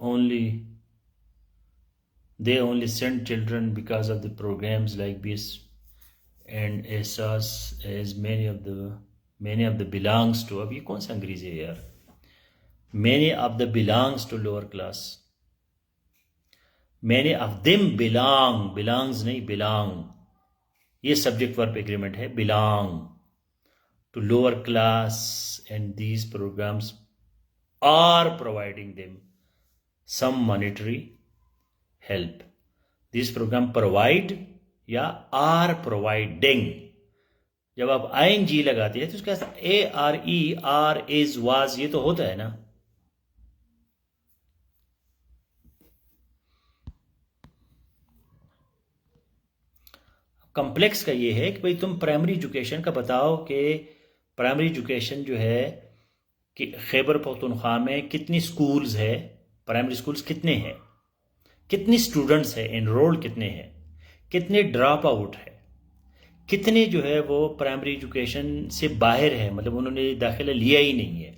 only send children because of the programs like this and ASAS, as many of the belongs to, अब ये कौन सा अंग्रेजी है यार, many of the belongs to lower class, many of them belongs नहीं belong, ये सब्जेक्ट वर्ब एग्रीमेंट है, belong to lower class and these programs are providing them some monetary help. These program provide या are providing, जब आप ing लगाते हैं तो उसका are is was ये तो होता है ना। कॉम्प्लेक्स का ये है कि भाई तुम प्राइमरी एजुकेशन का बताओ कि प्राइमरी एजुकेशन जो है कि खैबर पख्तूनख्वा में कितनी स्कूल्स है, प्राइमरी स्कूल्स कितने हैं, कितनी स्टूडेंट्स है, एनरोल्ड कितने हैं, कितने ड्रॉप आउट है, कितने जो है वो प्राइमरी एजुकेशन से बाहर है, मतलब उन्होंने दाखिला लिया ही नहीं है।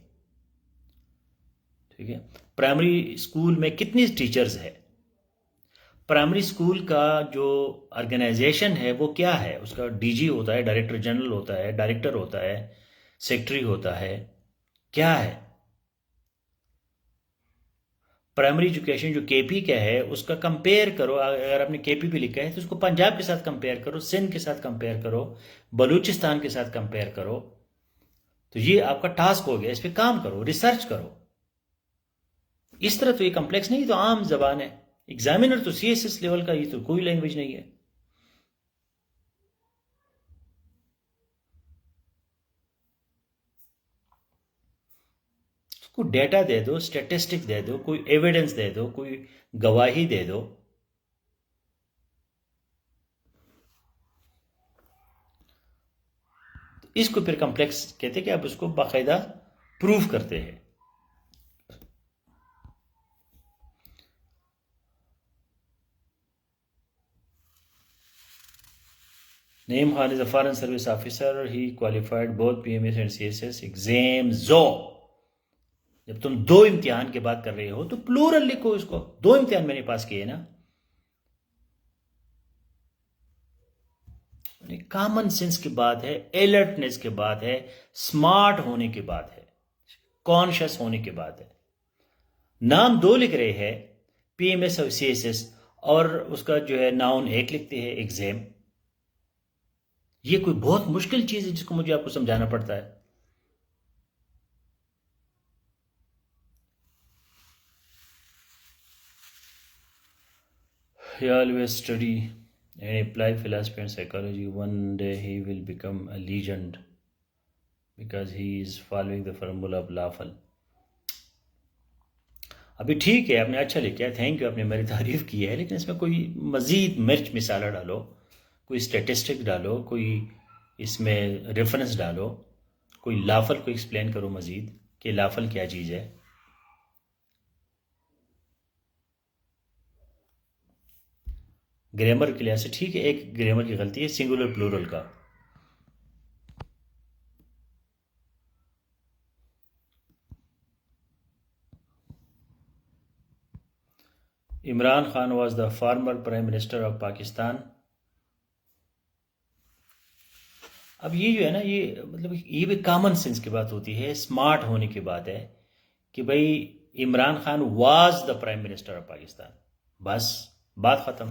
ठीक है, प्राइमरी स्कूल में कितनी टीचर्स है, प्राइमरी स्कूल का जो ऑर्गेनाइजेशन है वो क्या है, उसका डीजी होता है, डायरेक्टर जनरल होता है, डायरेक्टर होता है, सेक्रेटरी होता है, क्या है। प्राइमरी एजुकेशन जो केपी का है उसका कंपेयर करो, अगर आपने केपी भी लिखा है तो उसको पंजाब के साथ कंपेयर करो, सिंध के साथ कंपेयर करो, बलूचिस्तान के साथ कंपेयर करो। तो ये आपका टास्क हो गया, इस पर काम करो, रिसर्च करो। इस तरह तो ये कॉम्प्लेक्स नहीं, तो आम जबान है। एग्जामिनर तो सीएसएस लेवल का, ये तो कोई लैंग्वेज नहीं है। कोई डेटा दे दो, स्टैटिस्टिक दे दो, कोई एविडेंस दे दो, कोई गवाही दे दो। तो इसको फिर कॉम्प्लेक्स कहते हैं कि आप उसको बाकायदा प्रूव करते हैं। Naeem Khan is a foreign service officer. He qualified both PMS and CSS exams. जब तुम दो इम्तिहान की बात कर रहे हो तो प्लूरल लिखो इसको, दो इम्तिहान मैंने पास किए ना। कॉमन सेंस की बात है, अलर्टनेस की बात है, स्मार्ट होने की बात है, कॉन्शियस होने की बात है। नाम दो लिख रहे हैं, पीएमएस और सीएसएस, और उसका जो है नाउन एक लिखते हैं, एग्जाम। ये कोई बहुत मुश्किल चीज है जिसको मुझे आपको समझाना पड़ता है। He always study and apply philosophy and psychology. One day he will become a legend because he is following the formula of lawful. अभी ठीक है, आपने अच्छा लिखा है, थैंक यू, आपने मेरी तारीफ की है, लेकिन इसमें कोई मजीद मिर्च मिसाला डालो, कोई स्टेटिस्टिक डालो, कोई इसमें रेफरेंस डालो, कोई लाफल को एक्सप्लेन करो मजीद कि लाफल क्या चीज़ है। ग्रामर के लिहाज से ठीक है, एक ग्रामर की गलती है सिंगुलर प्लूरल का। Imran Khan was the former prime minister of Pakistan. अब ये जो है ना, ये मतलब ये भी कॉमन सेंस की बात होती है, स्मार्ट होने की बात है कि भाई Imran Khan was the prime minister of Pakistan. बस बात खत्म।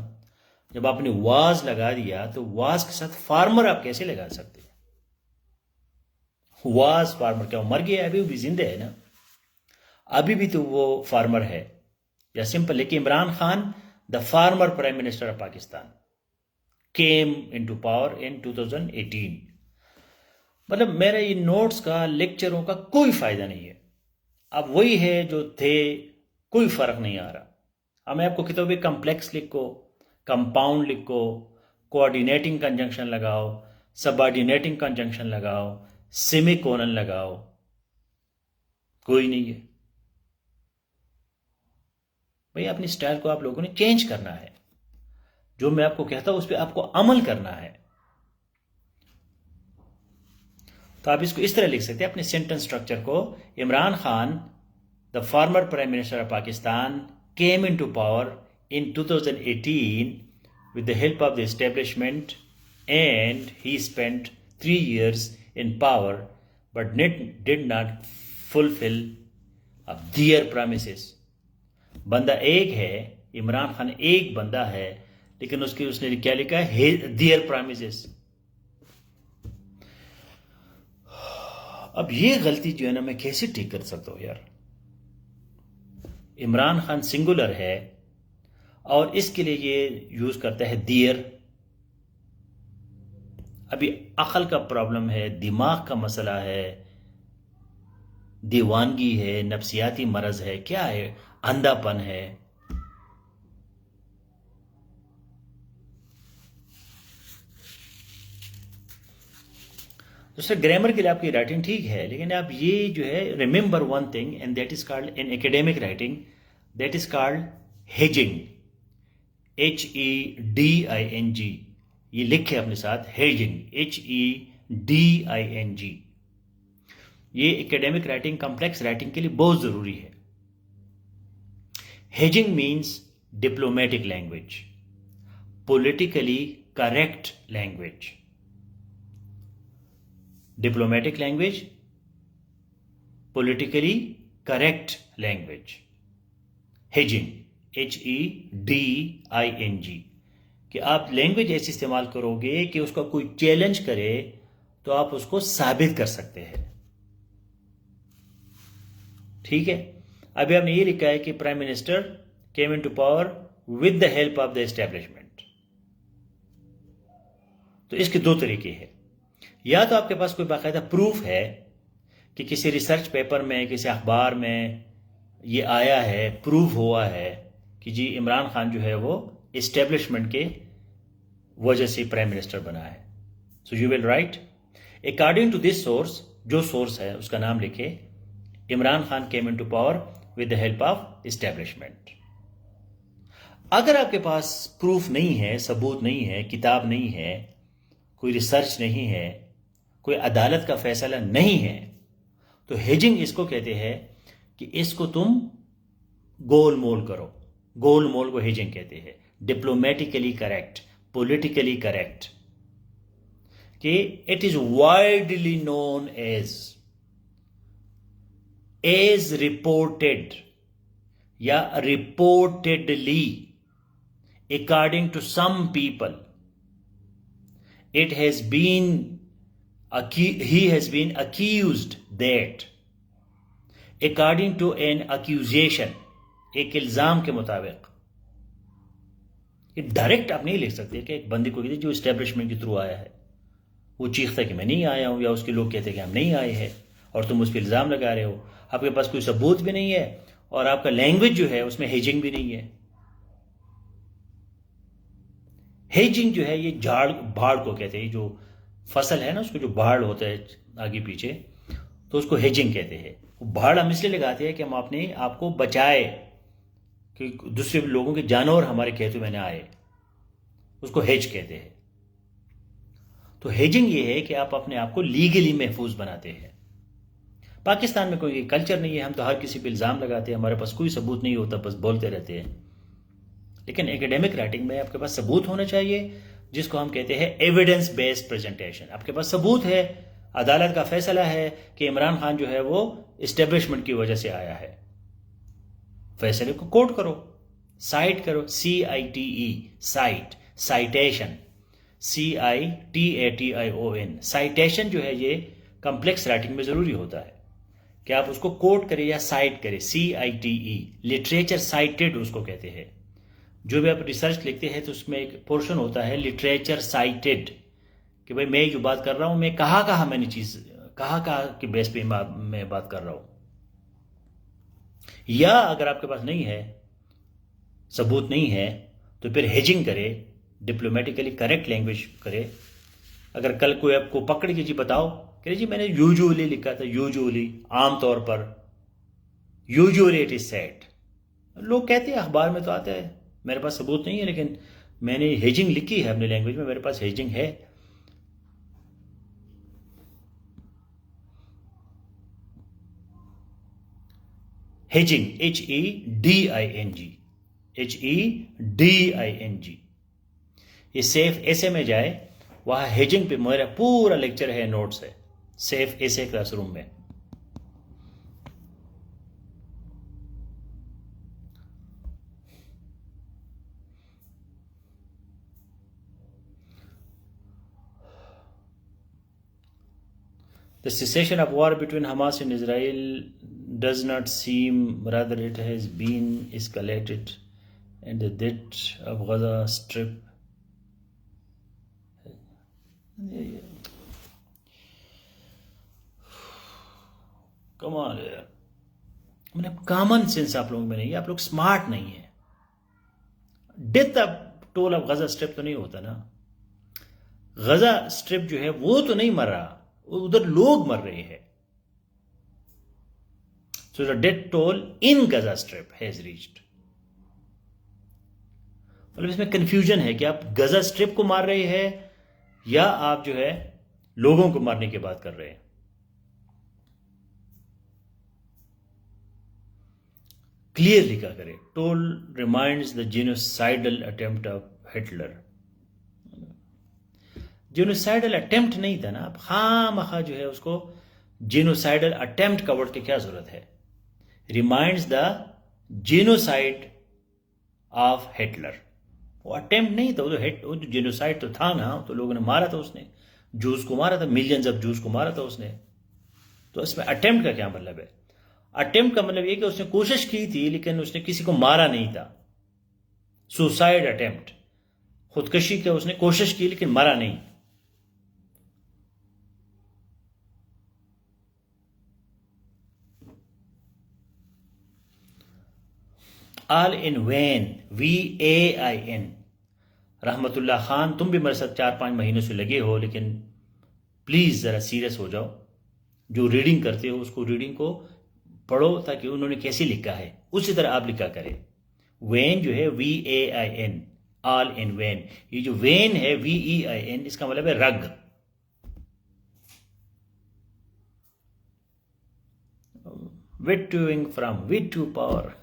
जब आपने वाज लगा दिया तो वाज के साथ फार्मर आप कैसे लगा सकते हैं? वाज फार्मर क्या वो मर गया? अभी भी जिंदा है ना, अभी भी तो वो फार्मर है। या सिंपल लेकिन Imran Khan the farmer prime minister of Pakistan came into power in 2018। मतलब मेरे इन नोट्स का, लेक्चरों का कोई फायदा नहीं है। अब वही है जो थे, कोई फर्क नहीं आ रहा। अब मैं आपको कहता हूँ कम्प्लेक्स लिखो, कंपाउंड लिखो, कोऑर्डिनेटिंग कंजंक्शन लगाओ, सबऑर्डिनेटिंग कंजंक्शन लगाओ, सेमीकोलन लगाओ, कोई नहीं है भाई। अपनी स्टाइल को आप लोगों ने चेंज करना है। जो मैं आपको कहता हूं उस पर आपको अमल करना है। तो आप इसको इस तरह लिख सकते हैं अपने सेंटेंस स्ट्रक्चर को। Imran Khan the former prime minister of Pakistan came into power in 2018 with the help of the establishment, and he spent 3 years in power but did not fulfill their promises। बंदा एक है, इमरान खान एक बंदा है, लेकिन उसने क्या लिखा है? their promises। अब ये गलती जो है ना, मैं कैसे ठीक कर सकता हूं यार? इमरान खान सिंगुलर है और इसके लिए ये यूज करता है दियर। अभी अकल का प्रॉब्लम है, दिमाग का मसला है, दीवानगी है, नफ्सियाती मरज है, क्या है? अंधापन है। दूसरे ग्रामर के लिए आपकी राइटिंग ठीक है, लेकिन आप ये जो है, remember one thing and that is called in academic writing, that is called hedging. HEDING, ये लिखे अपने साथ, हेजिंग, HEDING। ये एकेडमिक राइटिंग, कॉम्प्लेक्स राइटिंग के लिए बहुत जरूरी है। Hedging means diplomatic language, politically correct language. Diplomatic language, politically correct language, hedging, HEDING। कि आप लैंग्वेज ऐसी इस्तेमाल करोगे कि उसका कोई चैलेंज करे तो आप उसको साबित कर सकते हैं। ठीक है। अभी आपने ये लिखा है कि prime minister came into power with the help of the establishment. तो इसके दो तरीके हैं। या तो आपके पास कोई बाकायदा प्रूफ है कि किसी रिसर्च पेपर में, किसी अखबार में ये आया है, प्रूफ हुआ है कि जी इमरान खान जो है वो एस्टेब्लिशमेंट के वजह से प्राइम मिनिस्टर बना है। So you will write according to this source. जो सोर्स है उसका नाम लिखे, Imran Khan came into power with the help of establishment. अगर आपके पास प्रूफ नहीं है, सबूत नहीं है, किताब नहीं है, कोई रिसर्च नहीं है, कोई अदालत का फैसला नहीं है, तो हेजिंग इसको कहते हैं कि इसको तुम गोल मोल करो। गोल मोल को हेजिंग कहते हैं। डिप्लोमेटिकली करेक्ट, पॉलिटिकली करेक्ट, कि it is widely known as reported या reportedly according to some people, it has been he has been accused that, according to an accusation, एक इल्जाम के मुताबिक। ये डायरेक्ट आप नहीं लिख सकते कि एक बंदी को कहते जो एस्टेब्लिशमेंट के थ्रू आया है, वो चीखता कि मैं नहीं आया हूं, या उसके लोग कहते कि हम नहीं आए हैं, और तुम उस पर इल्जाम लगा रहे हो। आपके पास कोई सबूत भी नहीं है और आपका लैंग्वेज जो है उसमें हेजिंग भी नहीं है। हेजिंग जो है ये झाड़ भाड़ को कहते हैं। जो फसल है ना, उसको जो भाड़ होता है आगे पीछे, तो उसको हेजिंग कहते हैं। वो भाड़ हम इसलिए लगाते हैं कि हम अपने आप को बचाए कि दूसरे लोगों के जानवर हमारे खेतों में न आए, उसको हेज कहते हैं। तो हेजिंग ये है कि आप अपने आप को लीगली महफूज बनाते हैं। पाकिस्तान में कोई कल्चर नहीं है, हम तो हर किसी पे इल्जाम लगाते हैं, हमारे पास कोई सबूत नहीं होता, बस बोलते रहते हैं। लेकिन एकेडमिक राइटिंग में आपके पास सबूत होना चाहिए, जिसको हम कहते हैं एविडेंस बेस्ड प्रेजेंटेशन। आपके पास सबूत है, अदालत का फैसला है कि इमरान खान जो है वो एस्टेब्लिशमेंट की वजह से आया है, फैसले को कोट करो, साइट करो, CITE, site, citation, CITATION। Citation जो है ये कॉम्प्लेक्स राइटिंग में ज़रूरी होता है कि आप उसको कोट करें या साइट करें। CITE, लिटरेचर साइटेड उसको कहते हैं। जो भी आप रिसर्च लिखते हैं तो उसमें एक पोर्शन होता है लिटरेचर साइटेड, कि भाई मैं जो बात कर रहा हूं मैं कहाँ मैंने चीज़ कहाँ के बेस पे मैं बात कर रहा हूं। या अगर आपके पास नहीं है, सबूत नहीं है, तो फिर हेजिंग करे, डिप्लोमेटिकली करेक्ट लैंग्वेज करे। अगर कल कोई आपको पकड़ के जी बताओ कि जी मैंने यूजुअली लिखा था, यूजुअली, आमतौर पर, यूजुअली इट इज सेड, लोग कहते हैं, अखबार में तो आता है, मेरे पास सबूत नहीं है लेकिन मैंने हेजिंग लिखी है अपने लैंग्वेज में, मेरे पास हेजिंग है। Hedging, HEDING, HEDING। ये सेफ एसे में जाए, वहाँ हेजिंग पे मेरा पूरा लेक्चर है, नोट्स है, सेफ एसे क्लासरूम में। The cessation of war between Hamas and Israel does not seem, rather it has been escalated, and the death of Gaza Strip कमाल है। मैंने कॉमन सेंस आप लोगों में नहीं है, आप लोग स्मार्ट नहीं है। Death of toll of Gaza strip तो नहीं होता ना। गजा स्ट्रिप जो है वो तो नहीं मर रहा, उधर लोग मर रहे हैं। So the death toll in Gaza strip has reached. मतलब इसमें कंफ्यूजन है कि आप गजा स्ट्रिप को मार रहे हैं या आप जो है लोगों को मारने की बात कर रहे हैं। क्लियर लिखा करें, toll reminds the genocidal attempt of Hitler. Genocidal attempt नहीं था ना, आप खामखा जो है उसको जेनोसाइडल अटेम्प्ट का वर्ड की क्या जरूरत है। Reminds the genocide of Hitler, वो अटेम्प्ट नहीं था, वो तो जेनोसाइड तो था ना, तो लोगों ने मारा था, उसने जूस को मारा था, मिलियंस ऑफ जूस को मारा था उसने। तो इसमें अटेम्प्ट का क्या मतलब है। अटेम्प्ट का मतलब ये कि उसने कोशिश की थी लेकिन उसने किसी को मारा नहीं था। सुसाइड अटेम्प्ट, खुदकशी की उसने कोशिश की लेकिन मरा नहीं। All in vain, VAIN। Rahmatullah Khan, तुम भी मेरे साथ 4-5 महीनों से लगे हो, लेकिन प्लीज जरा सीरियस हो जाओ। जो रीडिंग करते हो उसको, रीडिंग को पढ़ो ताकि उन्होंने कैसे लिखा है उसी तरह आप लिखा करें। वैन जो है VAIN, ऑल इन वैन। ये जो वैन है VEIN, इसका मतलब है रग। विटूइंग फ्रॉम विट टू पावर।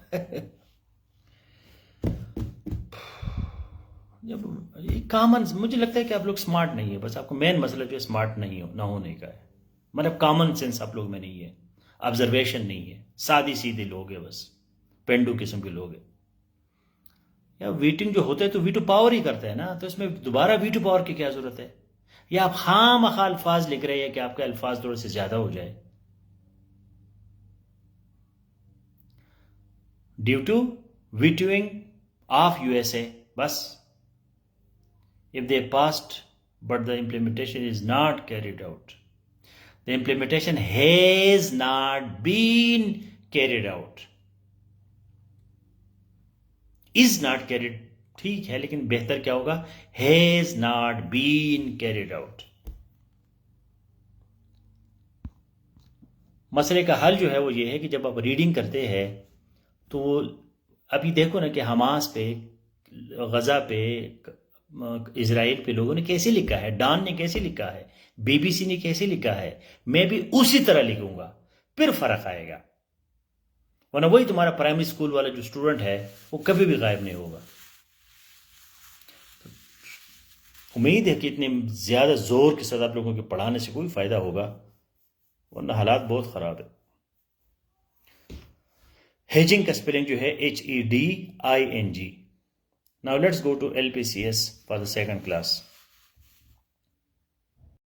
जब ये कॉमन, मुझे लगता है कि आप लोग स्मार्ट नहीं है, बस आपको मेन मसला जो है स्मार्ट नहीं हो ना होने का है। मतलब कॉमन सेंस आप लोग में नहीं है, ऑब्जर्वेशन नहीं है, सादी सीधे लोग हैं, बस पेंडू किस्म के लोग हैं। या वीटिंग जो होता है तो वी टू पावर ही करता है ना, तो इसमें दोबारा वी टू पावर की क्या जरूरत है। या आप खामखा अल्फाज लिख रहे हैं कि आपके अल्फाज थोड़े से ज्यादा हो जाए। ड्यू टू वीटूइंग ऑफ USA, बस। If they passed but the implementation is not carried out, the implementation has not been carried out, is not carried, ठीक है, लेकिन बेहतर क्या होगा, has not been carried out। मसले का हल जो है वो ये है कि जब आप रीडिंग करते हैं तो अभी देखो ना कि हमास पे, गजा पे, इजराइल पे लोगों ने कैसे लिखा है, डॉन ने कैसे लिखा है, BBC ने कैसे लिखा है, मैं भी उसी तरह लिखूंगा, फिर फर्क आएगा। वरना वही तुम्हारा प्राइमरी स्कूल वाला जो स्टूडेंट है वो कभी भी गायब नहीं होगा। उम्मीद है कि इतने ज्यादा जोर के साथ आप लोगों के पढ़ाने से कोई फायदा होगा, वरना हालात बहुत खराब है। हेजिंग का स्पेलिंग जो है HEDING. Now let's go to LPCS for the second class.